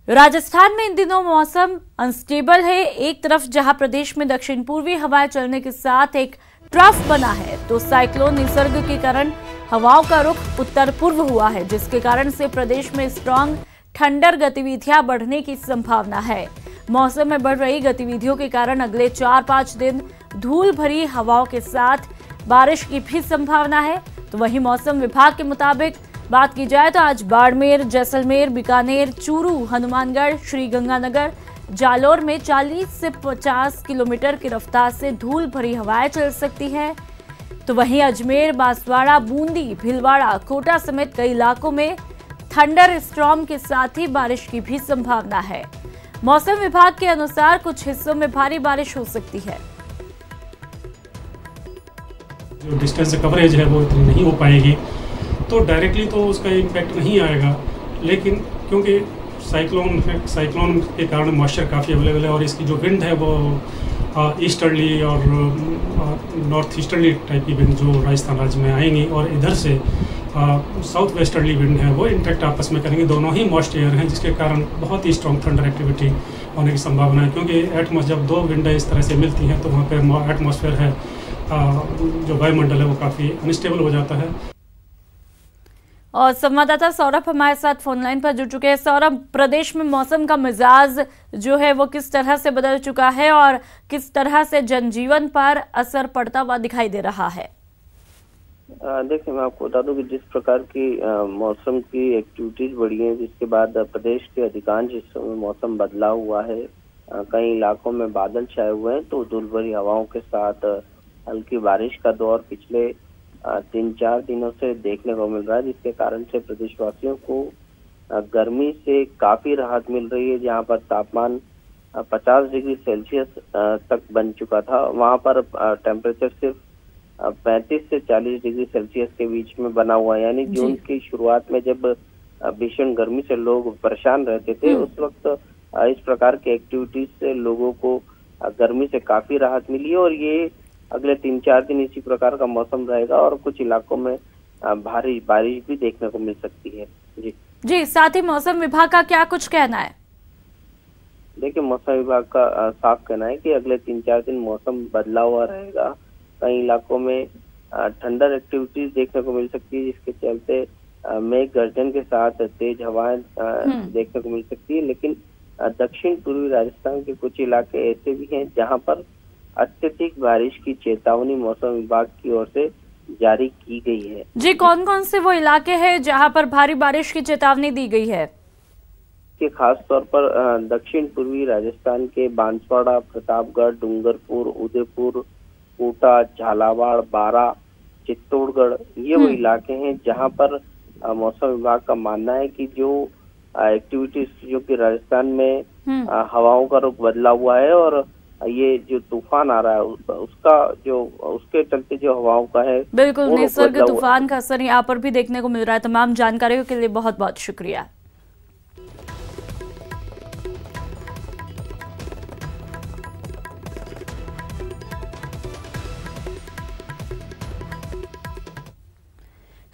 राजस्थान में इन दिनों मौसम अनस्टेबल है। एक तरफ जहां प्रदेश में दक्षिण पूर्वी हवाएं चलने के साथ एक ट्रफ बना है, तो साइक्लोन निसर्ग के कारण हवाओं का रुख उत्तर पूर्व हुआ है, जिसके कारण से प्रदेश में स्ट्रांग थंडर गतिविधियां बढ़ने की संभावना है। मौसम में बढ़ रही गतिविधियों के कारण अगले 4-5 दिन धूल भरी हवाओं के साथ बारिश की भी संभावना है। तो वहीं मौसम विभाग के मुताबिक बात की जाए तो आज बाड़मेर, जैसलमेर, बीकानेर, चूरू, हनुमानगढ़, श्रीगंगानगर, जालोर में 40 से 50 किलोमीटर की रफ्तार से धूल भरी हवाएं चल सकती है। तो वहीं अजमेर, बांसवाड़ा, बूंदी, भीलवाड़ा, कोटा समेत कई इलाकों में थंडर स्टॉर्म के साथ ही बारिश की भी संभावना है। मौसम विभाग के अनुसार कुछ हिस्सों में भारी बारिश हो सकती है। जो डिस्टेंस कवरेज है वो इतनी नहीं हो पाएगी, तो डायरेक्टली तो उसका इम्पैक्ट नहीं आएगा, लेकिन क्योंकि साइक्लोन के कारण मॉइस्चर काफ़ी अवेलेबल है और इसकी जो विंड है वो ईस्टर्ली और नॉर्थ ईस्टर्ली टाइप की विंड जो राजस्थान राज्य में आएंगी और इधर से साउथ वेस्टर्ली विंड है वो इंटरेक्ट आपस में करेंगे। दोनों ही मॉइस्ट एयर हैं, जिसके कारण बहुत ही स्ट्रॉन्ग थंडर एक्टिविटी होने की संभावना है, क्योंकि जब दो विंडें इस तरह से मिलती हैं तो वहाँ पर एटमॉस्फेयर है, जो वायुमंडल है वो काफ़ी अनस्टेबल हो जाता है। और संवाददाता सौरभ हमारे साथ फोन लाइन पर जुड़ चुके हैं। सौरभ, प्रदेश में मौसम का मिजाज जो है वो किस तरह से बदल चुका है और किस तरह से जनजीवन पर असर पड़ता हुआ दिखाई दे रहा है? देखिए, मैं आपको बता दूं कि जिस प्रकार की मौसम की एक्टिविटीज बढ़ी है, जिसके बाद प्रदेश के अधिकांश हिस्सों में मौसम बदला हुआ है। कई इलाकों में बादल छाए हुए हैं, तो धूल भरी हवाओं के साथ हल्की बारिश का दौर पिछले 3-4 दिनों से देखने को मिल रहा है, जिसके कारण से प्रदेशवासियों को गर्मी से काफी राहत मिल रही है। जहां पर तापमान 50 डिग्री सेल्सियस तक बन चुका था, वहां पर टेम्परेचर सिर्फ 35 से 40 डिग्री सेल्सियस के बीच में बना हुआ है। यानी जून की शुरुआत में जब भीषण गर्मी से लोग परेशान रहते थे, उस वक्त इस प्रकार की एक्टिविटीज से लोगों को गर्मी से काफी राहत मिली है और ये अगले 3-4 दिन इसी प्रकार का मौसम रहेगा और कुछ इलाकों में भारी बारिश भी देखने को मिल सकती है। जी, साथ ही मौसम विभाग का क्या कुछ कहना है? देखिए, मौसम विभाग का साफ कहना है कि अगले 3-4 दिन मौसम बदला हुआ रहेगा। कई इलाकों में ठंडर एक्टिविटीज देखने को मिल सकती है, जिसके चलते मेघ गर्जन के साथ तेज हवाएं देखने को मिल सकती है। लेकिन दक्षिण पूर्वी राजस्थान के कुछ इलाके ऐसे भी हैं जहां पर अत्यधिक बारिश की चेतावनी मौसम विभाग की ओर से जारी की गई है। जी, कौन कौन से वो इलाके हैं जहां पर भारी बारिश की चेतावनी दी गई है? कि खास तौर पर दक्षिण पूर्वी राजस्थान के बांसवाड़ा, प्रतापगढ़, डूंगरपुर, उदयपुर, कोटा, झालावाड़, बारां, चित्तौड़गढ़, ये वो इलाके हैं जहां पर मौसम विभाग का मानना है कि जो एक्टिविटीज जो कि राजस्थान में हवाओं का रुख बदला हुआ है और ये जो तूफान आ रहा है उसके चलते जो हवाओं का है, बिल्कुल निसर्ग तूफान का असर यहाँ पर भी देखने को मिल रहा है। तमाम जानकारियों के लिए बहुत बहुत शुक्रिया।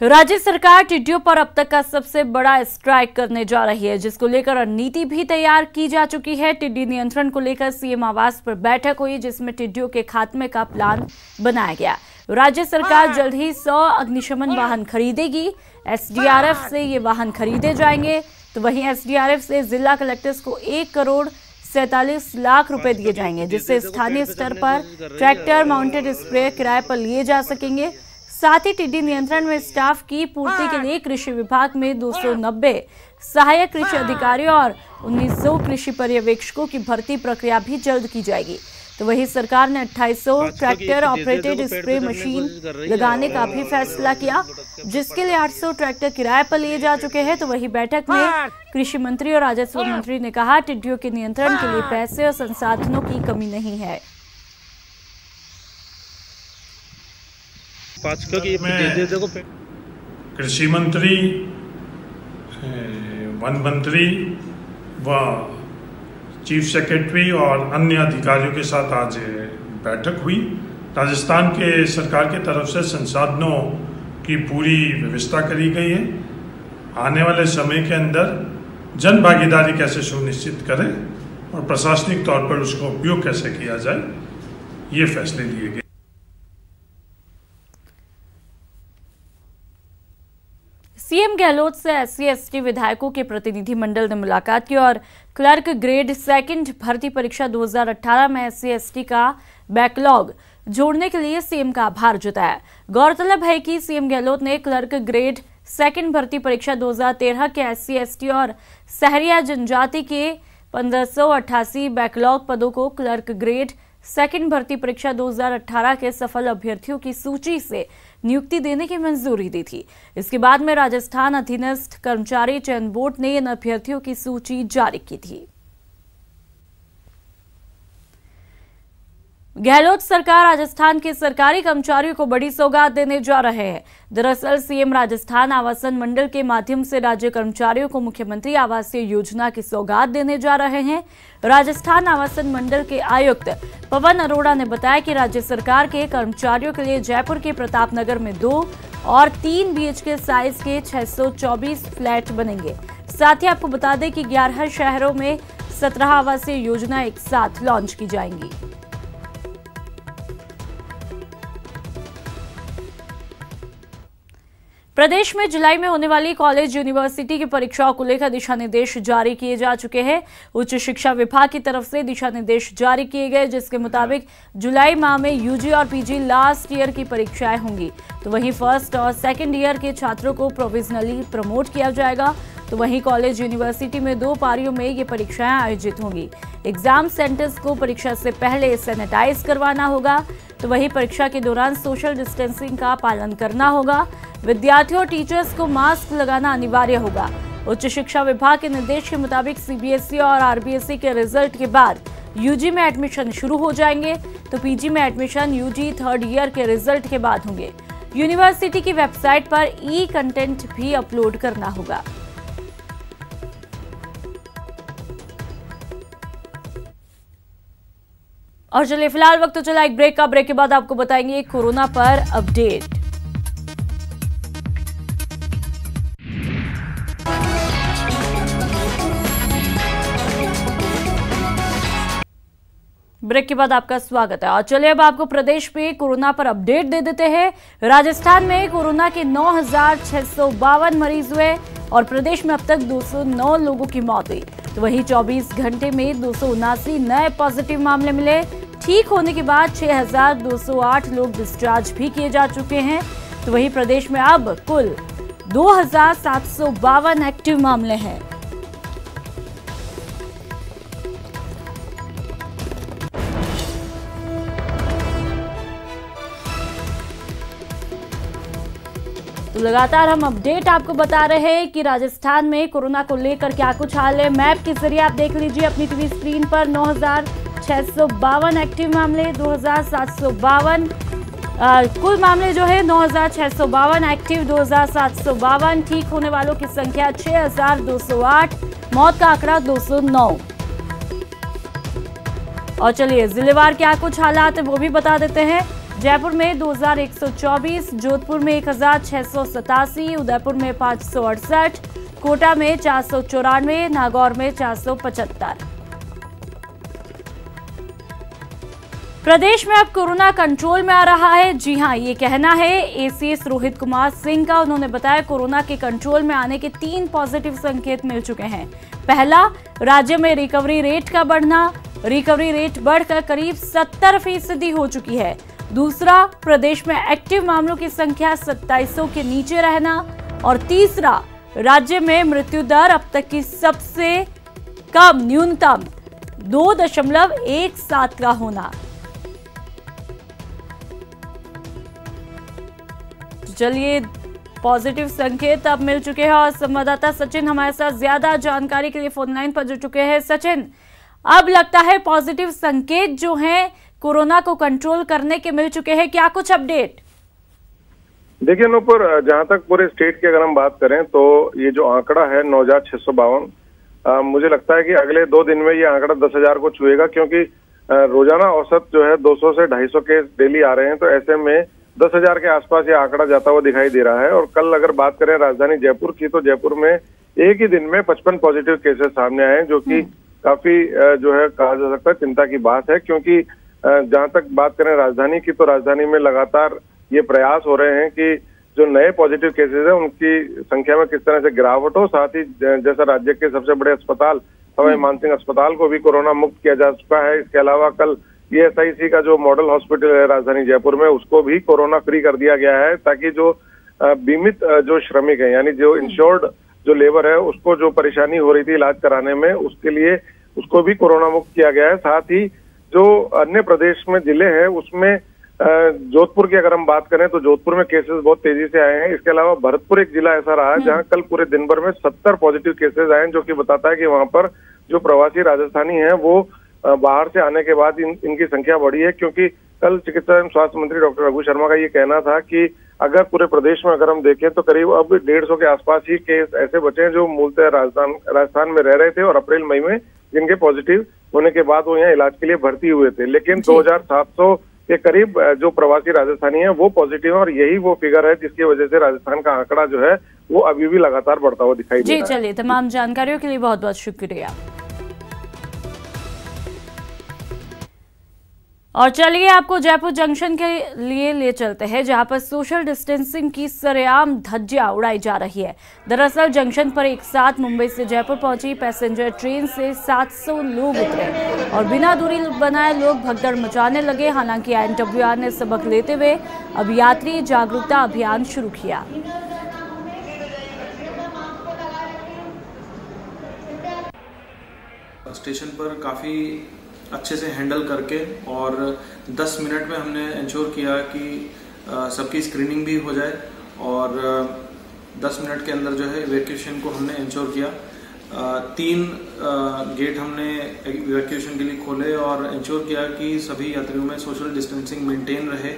राज्य सरकार टिड्डियों पर अब तक का सबसे बड़ा स्ट्राइक करने जा रही है, जिसको लेकर रणनीति भी तैयार की जा चुकी है। टिड्डी नियंत्रण को लेकर सीएम आवास पर बैठक हुई, जिसमें टिड्डियों के खात्मे का प्लान बनाया गया। राज्य सरकार जल्द ही 100 अग्निशमन वाहन खरीदेगी। एसडीआरएफ से ये वाहन खरीदे जाएंगे। तो वहीं एसडीआरएफ से जिला कलेक्टर्स को 1 करोड़ 47 लाख रुपए दिए जाएंगे, जिससे स्थानीय स्तर पर ट्रैक्टर माउंटेड स्प्रे किराए पर लिए जा सकेंगे। साथ ही टिड्डी नियंत्रण में स्टाफ की पूर्ति के लिए कृषि विभाग में 290 सहायक कृषि अधिकारियों और 1900 कृषि पर्यवेक्षकों की भर्ती प्रक्रिया भी जल्द की जाएगी। तो वहीं सरकार ने 2800 ट्रैक्टर ऑपरेटेड स्प्रे मशीन लगाने का भी फैसला किया, जिसके लिए 800 ट्रैक्टर किराए पर लिए जा चुके हैं। तो वहीं बैठक में कृषि मंत्री और राजस्व मंत्री ने कहा, टिड्डियों के नियंत्रण के लिए पैसे और संसाधनों की कमी नहीं है। कृषि मंत्री, वन मंत्री व चीफ सेक्रेटरी और अन्य अधिकारियों के साथ आज बैठक हुई। राजस्थान के सरकार की तरफ से संसाधनों की पूरी व्यवस्था करी गई है। आने वाले समय के अंदर जन भागीदारी कैसे सुनिश्चित करें और प्रशासनिक तौर पर उसका उपयोग कैसे किया जाए, ये फैसले लिए गए। सीएम गहलोत से SC/ST विधायकों के प्रतिनिधिमंडल ने मुलाकात की और क्लर्क ग्रेड सेकंड भर्ती परीक्षा 2018 में SC/ST का बैकलॉग जोड़ने के लिए सीएम का आभार जताया। गौरतलब है कि सीएम गहलोत ने क्लर्क ग्रेड सेकंड भर्ती परीक्षा 2013 के SC/ST और सहरिया जनजाति के 1588 बैकलॉग पदों को क्लर्क ग्रेड सेकंड भर्ती परीक्षा 2018 के सफल अभ्यर्थियों की सूची से नियुक्ति देने की मंजूरी दी थी। इसके बाद में राजस्थान अधीनस्थ कर्मचारी चयन बोर्ड ने इन अभ्यर्थियों की सूची जारी की थी। गहलोत सरकार राजस्थान के सरकारी कर्मचारियों को बड़ी सौगात देने जा रहे हैं। दरअसल सीएम राजस्थान आवासन मंडल के माध्यम से राज्य कर्मचारियों को मुख्यमंत्री आवासीय योजना की सौगात देने जा रहे हैं। राजस्थान आवासन मंडल के आयुक्त पवन अरोड़ा ने बताया कि राज्य सरकार के कर्मचारियों के लिए जयपुर के प्रतापनगर में 2 और 3 BHK साइज के 624 फ्लैट बनेंगे। साथ ही आपको बता दें कि 11 शहरों में 17 आवासीय योजना एक साथ लॉन्च की जाएंगी। प्रदेश में जुलाई में होने वाली कॉलेज यूनिवर्सिटी की परीक्षाओं को लेकर दिशा निर्देश जारी किए जा चुके हैं। उच्च शिक्षा विभाग की तरफ से दिशा निर्देश जारी किए गए, जिसके मुताबिक जुलाई माह में यूजी और पीजी लास्ट ईयर की परीक्षाएं होंगी। तो वहीं फर्स्ट और सेकंड ईयर के छात्रों को प्रोविजनली प्रमोट किया जाएगा। तो वहीं कॉलेज यूनिवर्सिटी में 2 पारियों में ये परीक्षाएं आयोजित होंगी। एग्जाम सेंटर्स को परीक्षा से पहले सैनिटाइज करवाना होगा। तो वहीं परीक्षा के दौरान सोशल डिस्टेंसिंग का पालन करना होगा। विद्यार्थियों और टीचर्स को मास्क लगाना अनिवार्य होगा। उच्च शिक्षा विभाग के निर्देश के मुताबिक CBSE और RBSE के रिजल्ट के बाद यूजी में एडमिशन शुरू हो जाएंगे। तो पीजी में एडमिशन यूजी थर्ड ईयर के रिजल्ट के बाद होंगे। यूनिवर्सिटी की वेबसाइट पर कंटेंट भी अपलोड करना होगा। और चलिए फिलहाल वक्त तो चला एक ब्रेक का। ब्रेक के बाद आपको बताएंगे कोरोना पर अपडेट। ब्रेक के बाद आपका स्वागत है। और चलिए अब आपको प्रदेश में कोरोना पर अपडेट दे देते हैं। राजस्थान में कोरोना के 9,652 मरीज हुए और प्रदेश में अब तक 209 लोगों की मौत हुई। तो वहीं 24 घंटे में 279 नए पॉजिटिव मामले मिले। ठीक होने के बाद 6,208 लोग डिस्चार्ज भी किए जा चुके हैं। तो वहीं प्रदेश में अब कुल 2,752 एक्टिव मामले हैं। तो लगातार हम अपडेट आपको बता रहे हैं कि राजस्थान में कोरोना को लेकर क्या कुछ हाल है। मैप के जरिए आप देख लीजिए अपनी टीवी स्क्रीन पर। 9,652 एक्टिव मामले, 2,752 कुल मामले जो है 9,652 एक्टिव, 2,752 ठीक होने वालों की संख्या 6,208, मौत का आंकड़ा 209। और चलिए जिलेवार क्या कुछ हालात है वो भी बता देते हैं। जयपुर में 2,124, जोधपुर में 1,687, उदयपुर में 568, कोटा में 494, नागौर में 475। प्रदेश में अब कोरोना कंट्रोल में आ रहा है। जी हां, ये कहना है ACS रोहित कुमार सिंह का। उन्होंने बताया कोरोना के कंट्रोल में आने के 3 पॉजिटिव संकेत मिल चुके हैं। पहला, राज्य में रिकवरी रेट का बढ़ना। रिकवरी रेट बढ़कर करीब 70% हो चुकी है। दूसरा, प्रदेश में एक्टिव मामलों की संख्या 2700 के नीचे रहना। और तीसरा, राज्य में मृत्यु दर अब तक की सबसे कम न्यूनतम 2.17 का होना। चलिए पॉजिटिव संकेत अब मिल चुके हैं और संवाददाता सचिन हमारे साथ ज्यादा जानकारी के लिए फोन लाइन पर जुड़ चुके हैं। सचिन, अब लगता है पॉजिटिव संकेत जो हैं कोरोना को कंट्रोल करने के मिल चुके हैं, क्या कुछ अपडेट? देखिए नूपुर, जहां तक पूरे स्टेट की अगर हम बात करें तो ये जो आंकड़ा है 9,652, मुझे लगता है कि अगले 2 दिन में ये आंकड़ा 10,000 को छुएगा, क्योंकि रोजाना औसत जो है 200 से 250 केस डेली आ रहे हैं। तो ऐसे में 10,000 के आसपास ये आंकड़ा जाता हुआ दिखाई दे रहा है। और कल अगर बात करें राजधानी जयपुर की, तो जयपुर में एक ही दिन में 55 पॉजिटिव केसेस सामने आए हैं, जो कि काफी जो है कहा जा सकता है चिंता की बात है। क्योंकि जहां तक बात करें राजधानी की, तो राजधानी में लगातार ये प्रयास हो रहे हैं कि जो नए पॉजिटिव केसेस हैं उनकी संख्या में किस तरह से गिरावट हो। साथ ही जैसा राज्य के सबसे बड़े अस्पताल सवाई मानसिंह अस्पताल को भी कोरोना मुक्त किया जा चुका है। इसके अलावा कल ESIC का जो मॉडल हॉस्पिटल है राजधानी जयपुर में, उसको भी कोरोना फ्री कर दिया गया है, ताकि जो बीमित जो श्रमिक है, यानी जो इंश्योर्ड जो लेबर है, उसको जो परेशानी हो रही थी इलाज कराने में, उसके लिए उसको भी कोरोना मुक्त किया गया है। साथ ही जो अन्य प्रदेश में जिले हैं उसमें जोधपुर की अगर हम बात करें तो जोधपुर में केसेस बहुत तेजी से आए हैं। इसके अलावा भरतपुर एक जिला ऐसा रहा है जहां कल पूरे दिन भर में 70 पॉजिटिव केसेस आए, जो कि बताता है कि वहां पर जो प्रवासी राजस्थानी हैं वो बाहर से आने के बाद इनकी संख्या बढ़ी है। क्योंकि कल चिकित्सा एवं स्वास्थ्य मंत्री डॉक्टर रघु शर्मा का ये कहना था कि अगर पूरे प्रदेश में अगर हम देखें तो करीब अब 150 के आसपास ही केस ऐसे बचे हैं जो मूलतः राजस्थान में रह रहे थे और अप्रैल मई में जिनके पॉजिटिव होने के बाद वो यहाँ इलाज के लिए भर्ती हुए थे। लेकिन 2700 के करीब जो प्रवासी राजस्थानी है वो पॉजिटिव है, और यही वो फिगर है जिसकी वजह से राजस्थान का आंकड़ा जो है वो अभी भी लगातार बढ़ता हुआ दिखाई दे रहा है। जी चलिए, तमाम जानकारियों के लिए बहुत बहुत शुक्रिया। और चलिए आपको जयपुर जंक्शन के लिए ले चलते हैं, जहां पर सोशल डिस्टेंसिंग की सरेआम धज्जियां उड़ाई जा रही है। दरअसल जंक्शन पर एक साथ मुंबई से जयपुर पहुंची पैसेंजर ट्रेन से 700 लोग उतरे और बिना दूरी बनाए लोग भगदड़ मचाने लगे। हालांकि INTWR ने सबक लेते हुए अब यात्री जागरूकता अभियान शुरू किया। स्टेशन पर काफ़ी अच्छे से हैंडल करके और 10 मिनट में हमने इंश्योर किया कि सबकी स्क्रीनिंग भी हो जाए, और 10 मिनट के अंदर जो है इवैक्यूएशन को हमने इंश्योर किया। 3 गेट हमने इवैक्यूएशन के लिए खोले और इंश्योर किया कि सभी यात्रियों में सोशल डिस्टेंसिंग मेंटेन रहे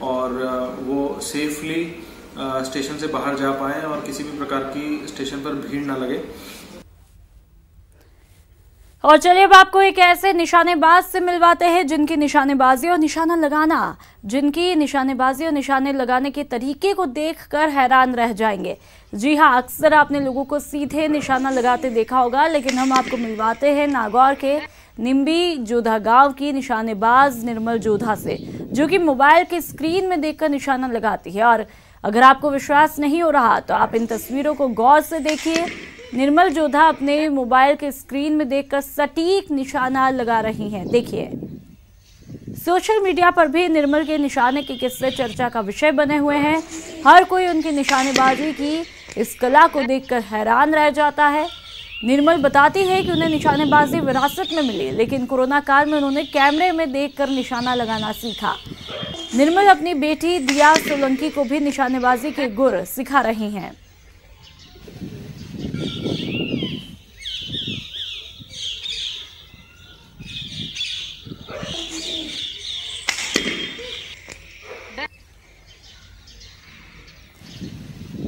और वो सेफली स्टेशन से बाहर जा पाए और किसी भी प्रकार की स्टेशन पर भीड़ ना लगे। और चलिए अब आपको एक ऐसे निशानेबाज से मिलवाते हैं जिनकी निशानेबाजी और निशाने लगाने के तरीके को देखकर हैरान रह जाएंगे। जी हाँ, अक्सर आपने लोगों को सीधे निशाना लगाते देखा होगा, लेकिन हम आपको मिलवाते हैं नागौर के निम्बी जोधा गांव की निशानेबाज निर्मल जोधा से, जो कि मोबाइल के स्क्रीन में देखकर निशाना लगाती है। और अगर आपको विश्वास नहीं हो रहा तो आप इन तस्वीरों को गौर से देखिए। निर्मल जोधा अपने मोबाइल के स्क्रीन में देखकर सटीक निशाना लगा रही हैं। देखिए, सोशल मीडिया पर भी निर्मल के निशाने के किस्से चर्चा का विषय बने हुए हैं। हर कोई उनकी निशानेबाजी की इस कला को देखकर हैरान रह जाता है। निर्मल बताती है कि उन्हें निशानेबाजी विरासत में मिली, लेकिन कोरोना काल में उन्होंने कैमरे में देखकर निशाना लगाना सीखा। निर्मल अपनी बेटी दिया सोलंकी को भी निशानेबाजी के गुर सिखा रही हैं।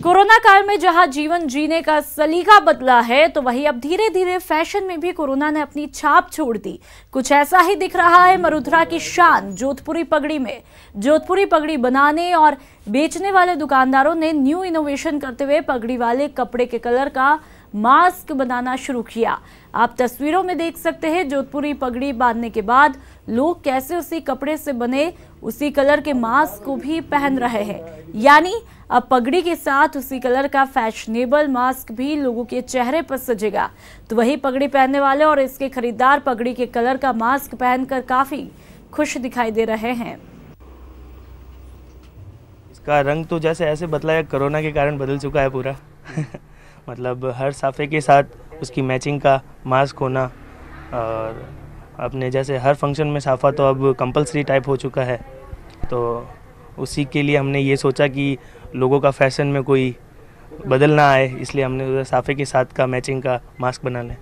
कोरोना काल में जहां जीवन जीने का सलीका बदला है, तो वहीं अब धीरे धीरे फैशन में भी कोरोना ने अपनी छाप छोड़ दी। कुछ ऐसा ही दिख रहा है मरुधरा की शान जोधपुरी पगड़ी में। जोधपुरी पगड़ी बनाने और बेचने वाले दुकानदारों ने न्यू इनोवेशन करते हुए पगड़ी वाले कपड़े के कलर का मास्क बनाना शुरू किया। आप तस्वीरों में देख सकते हैं जोधपुरी पगड़ी बांधने के बाद लोग कैसे उसी कपड़े से बने उसी कलर के मास्क को भी पहन रहे हैं। यानी अब पगड़ी के साथ उसी कलर का फैशनेबल मास्क भी लोगों के चेहरे पर सजेगा। तो वही पगड़ी पहनने वाले और इसके खरीदार पगड़ी के कलर का मास्क पहनकर काफी खुश दिखाई दे रहे हैं। इसका रंग तो जैसे ऐसे बदला है, कोरोना के कारण बदल चुका है पूरा मतलब हर साफे के साथ उसकी मैचिंग का मास्क होना, और अपने जैसे हर फंक्शन में साफा तो अब कंपलसरी टाइप हो चुका है। तो उसी के लिए हमने ये सोचा कि लोगों का फैशन में कोई बदल ना आए, इसलिए हमने साफे के साथ का मैचिंग का मास्क बना लें।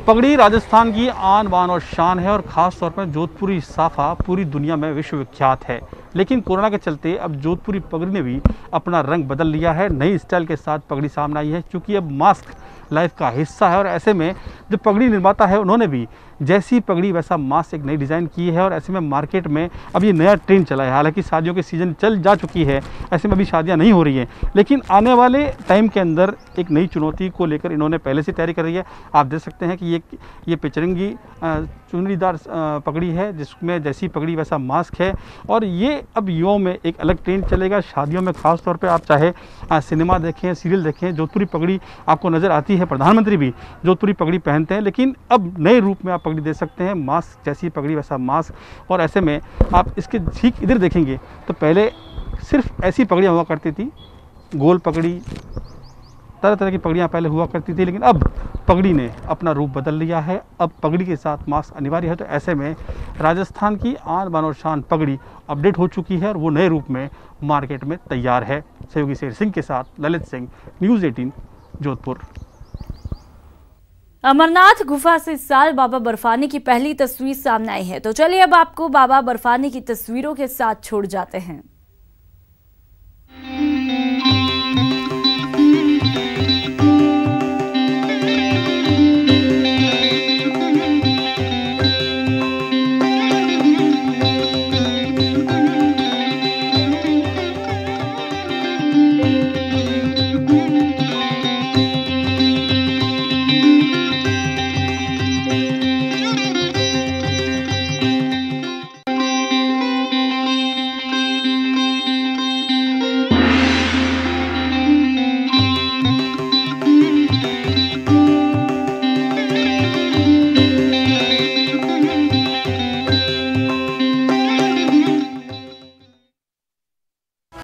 पगड़ी राजस्थान की आन बान और शान है और ख़ास तौर पर जोधपुरी साफा पूरी दुनिया में विश्वविख्यात है। लेकिन कोरोना के चलते अब जोधपुरी पगड़ी ने भी अपना रंग बदल लिया है। नई स्टाइल के साथ पगड़ी सामने आई है, क्योंकि अब मास्क लाइफ का हिस्सा है। और ऐसे में जो पगड़ी निर्माता है उन्होंने भी जैसी पगड़ी वैसा मास्क एक नई डिज़ाइन की है। और ऐसे में मार्केट में अब ये नया ट्रेंड चला है। हालांकि शादियों के सीज़न चल जा चुकी है, ऐसे में अभी शादियां नहीं हो रही हैं, लेकिन आने वाले टाइम के अंदर एक नई चुनौती को लेकर इन्होंने पहले से तैयारी कर रही है। आप देख सकते हैं कि ये पिचरंगी चुनरीदार पगड़ी है, जिसमें जैसी पगड़ी वैसा मास्क है। और ये अब युवाओं में एक अलग ट्रेंड चलेगा। शादियों में ख़ास तौर पे आप चाहे सिनेमा देखें, सीरियल देखें, जोधपुरी पगड़ी आपको नज़र आती है। प्रधानमंत्री भी जोधपुरी पगड़ी पहनते हैं, लेकिन अब नए रूप में आप पगड़ी दे सकते हैं। मास्क जैसी पगड़ी वैसा मास्क। और ऐसे में आप इसके ठीक इधर देखेंगे तो पहले सिर्फ ऐसी पगड़ियाँ हुआ करती थी, गोल पगड़ी, तरह तरह की पगड़ियाँ पहले हुआ करती थी, लेकिन अब पगड़ी ने अपना रूप बदल लिया है। अब पगड़ी के साथ मास्क अनिवार्य है। तो ऐसे में राजस्थान की आन बान और शान पगड़ी अपडेट हो चुकी है और वो नए रूप में मार्केट में तैयार है। सहयोगी शेर सिंह के साथ ललित सिंह, न्यूज़ 18 जोधपुर। अमरनाथ गुफा से इस साल बाबा बर्फानी की पहली तस्वीर सामने आई है। तो चलिए अब आपको बाबा बर्फानी की तस्वीरों के साथ छोड़ जाते हैं।